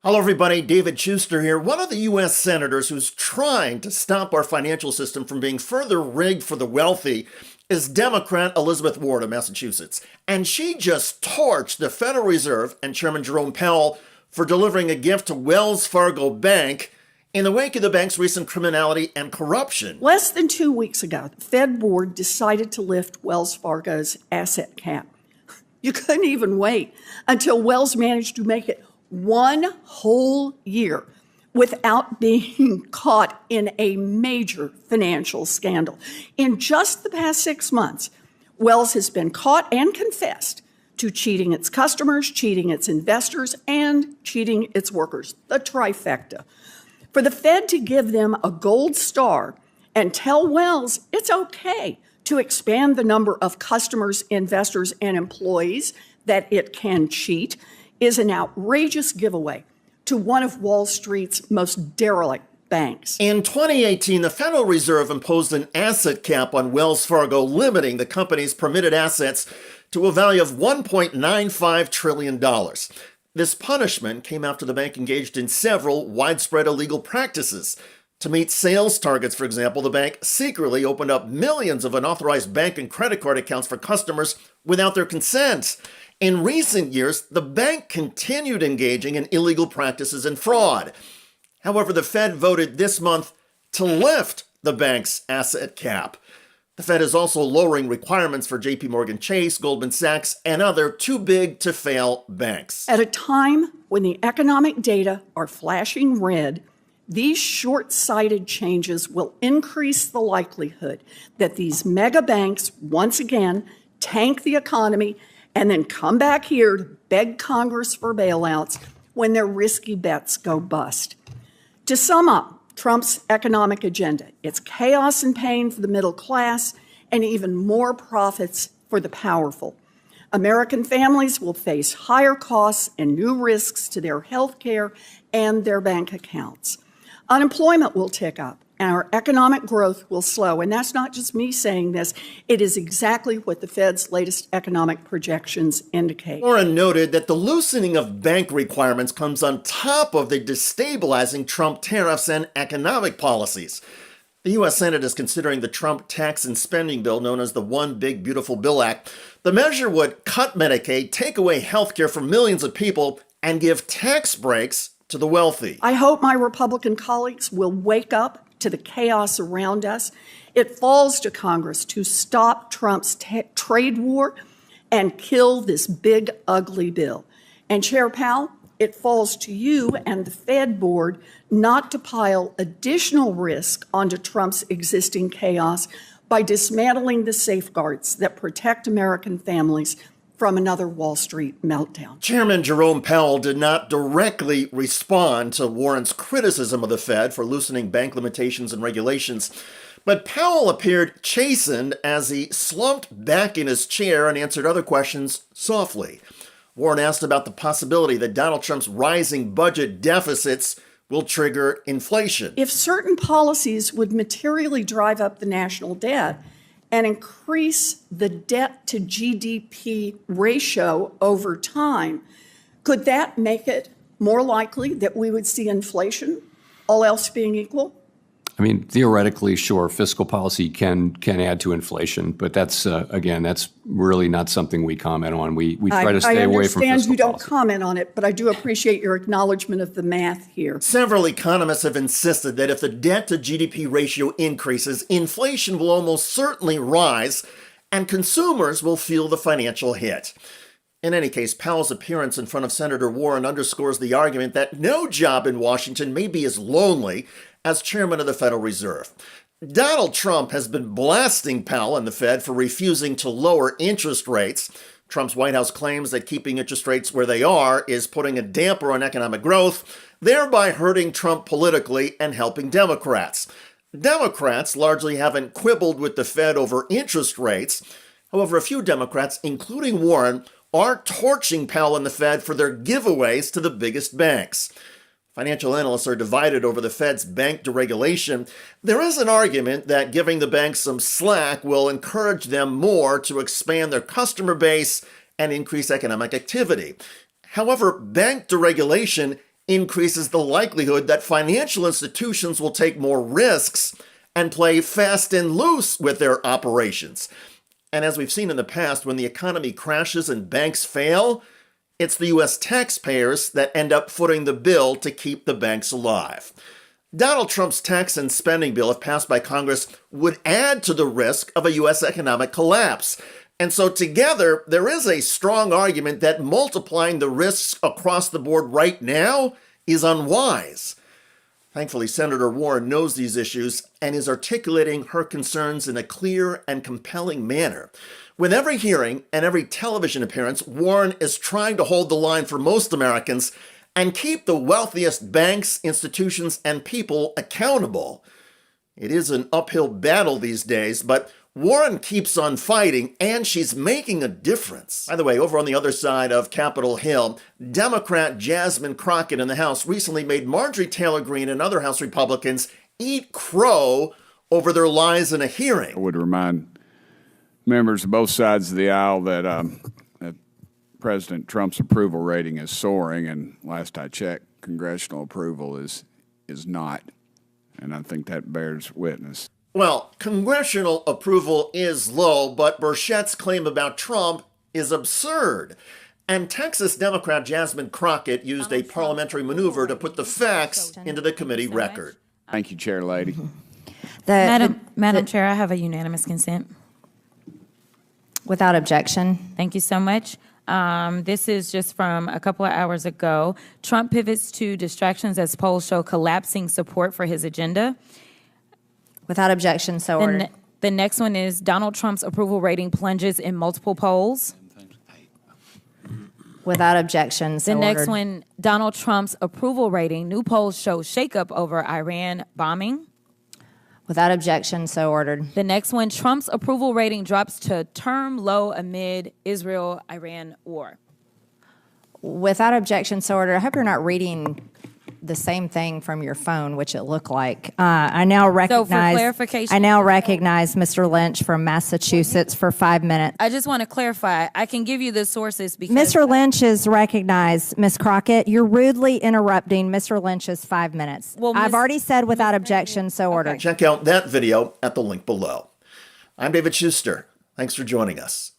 Hello, everybody. David Shuster here. One of the U.S. senators who's trying to stop our financial system from being further rigged for the wealthy is Democrat Elizabeth Warren of Massachusetts. And she just torched the Federal Reserve and Chairman Jerome Powell for delivering a gift to Wells Fargo Bank in the wake of the bank's recent criminality and corruption. Less than 2 weeks ago, the Fed board decided to lift Wells Fargo's asset cap. You couldn't even wait until Wells managed to make it one whole year without being caught in a major financial scandal. In just the past 6 months, Wells has been caught and confessed to cheating its customers, cheating its investors, and cheating its workers, the trifecta. For the Fed to give them a gold star and tell Wells it's okay to expand the number of customers, investors, and employees that it can cheat is an outrageous giveaway to one of Wall Street's most derelict banks. In 2018, the Federal Reserve imposed an asset cap on Wells Fargo, limiting the company's permitted assets to a value of $1.95 trillion. This punishment came after the bank engaged in several widespread illegal practices. To meet sales targets, for example, the bank secretly opened up millions of unauthorized bank and credit card accounts for customers without their consent. In recent years, the bank continued engaging in illegal practices and fraud. However, the Fed voted this month to lift the bank's asset cap. The Fed is also lowering requirements for JP Chase, Goldman Sachs, and other too-big-to-fail banks. At a time when the economic data are flashing red, these short-sighted changes will increase the likelihood that these mega banks once again tank the economy and then come back here to beg Congress for bailouts when their risky bets go bust. To sum up Trump's economic agenda, it's chaos and pain for the middle class and even more profits for the powerful. American families will face higher costs and new risks to their health care and their bank accounts. Unemployment will tick up, and our economic growth will slow. And that's not just me saying this. It is exactly what the Fed's latest economic projections indicate. Warren noted that the loosening of bank requirements comes on top of the destabilizing Trump tariffs and economic policies. The U.S. Senate is considering the Trump tax and spending bill known as the One Big Beautiful Bill Act. The measure would cut Medicaid, take away health care for millions of people, and give tax breaks to the wealthy. I hope my Republican colleagues will wake up to the chaos around us. It falls to Congress to stop Trump's trade war and kill this big, ugly bill. And Chair Powell, it falls to you and the Fed board not to pile additional risk onto Trump's existing chaos by dismantling the safeguards that protect American families from another Wall Street meltdown. Chairman Jerome Powell did not directly respond to Warren's criticism of the Fed for loosening bank limitations and regulations, but Powell appeared chastened as he slumped back in his chair and answered other questions softly. Warren asked about the possibility that Donald Trump's rising budget deficits will trigger inflation. If certain policies would materially drive up the national debt and increase the debt to GDP ratio over time, could that make it more likely that we would see inflation, all else being equal? I mean, theoretically, sure, fiscal policy can add to inflation, but that's, again, that's really not something we comment on. We try to stay away from fiscal policy. I understand you don't comment on it, but I do appreciate your acknowledgement of the math here. Several economists have insisted that if the debt to GDP ratio increases, inflation will almost certainly rise, and consumers will feel the financial hit. In any case, Powell's appearance in front of Senator Warren underscores the argument that no job in Washington may be as lonely as chairman of the Federal Reserve. Donald Trump has been blasting Powell and the Fed for refusing to lower interest rates. Trump's White House claims that keeping interest rates where they are is putting a damper on economic growth, thereby hurting Trump politically and helping Democrats. Democrats largely haven't quibbled with the Fed over interest rates. However, a few Democrats, including Warren, are torching Powell and the Fed for their giveaways to the biggest banks. Financial analysts are divided over the Fed's bank deregulation. There is an argument that giving the banks some slack will encourage them more to expand their customer base and increase economic activity. However, bank deregulation increases the likelihood that financial institutions will take more risks and play fast and loose with their operations. And as we've seen in the past, when the economy crashes and banks fail, it's the U.S. taxpayers that end up footing the bill to keep the banks alive. Donald Trump's tax and spending bill, if passed by Congress, would add to the risk of a U.S. economic collapse. And so together, there is a strong argument that multiplying the risks across the board right now is unwise. Thankfully, Senator Warren knows these issues and is articulating her concerns in a clear and compelling manner. With every hearing and every television appearance, Warren is trying to hold the line for most Americans and keep the wealthiest banks, institutions, and people accountable. It is an uphill battle these days, but Warren keeps on fighting, and she's making a difference. By the way, over on the other side of Capitol Hill, Democrat Jasmine Crockett in the House recently made Marjorie Taylor Greene and other House Republicans eat crow over their lies in a hearing. I would remind members of both sides of the aisle that President Trump's approval rating is soaring, and last I checked, congressional approval is not, and I think that bears witness. Well, congressional approval is low, but Burchett's claim about Trump is absurd. And Texas Democrat Jasmine Crockett used a parliamentary maneuver to put the facts into the committee record. Thank you, Chair Lady. Madam Chair, I have a unanimous consent. Without objection. Thank you so much. This is just from a couple of hours ago. Trump pivots to distractions as polls show collapsing support for his agenda. Without objection, so ordered. The next one is Donald Trump's approval rating plunges in multiple polls. Without objection, so The next ordered. one, Donald Trump's approval rating. New polls show shakeup over Iran bombing. Without objection, so ordered. The next one, Trump's approval rating drops to term low amid Israel-Iran war. Without objection, so ordered. I hope you're not reading the same thing from your phone, which it looked like. I now recognize. clarification- I now recognize Mr. Lynch from Massachusetts for 5 minutes. I just want to clarify. I can give you the sources because Mr. Lynch is recognized. Ms. Crockett, you're rudely interrupting Mr. Lynch's 5 minutes. Well, I've Ms. already said without objection, so ordered. Check out that video at the link below. I'm David Shuster. Thanks for joining us.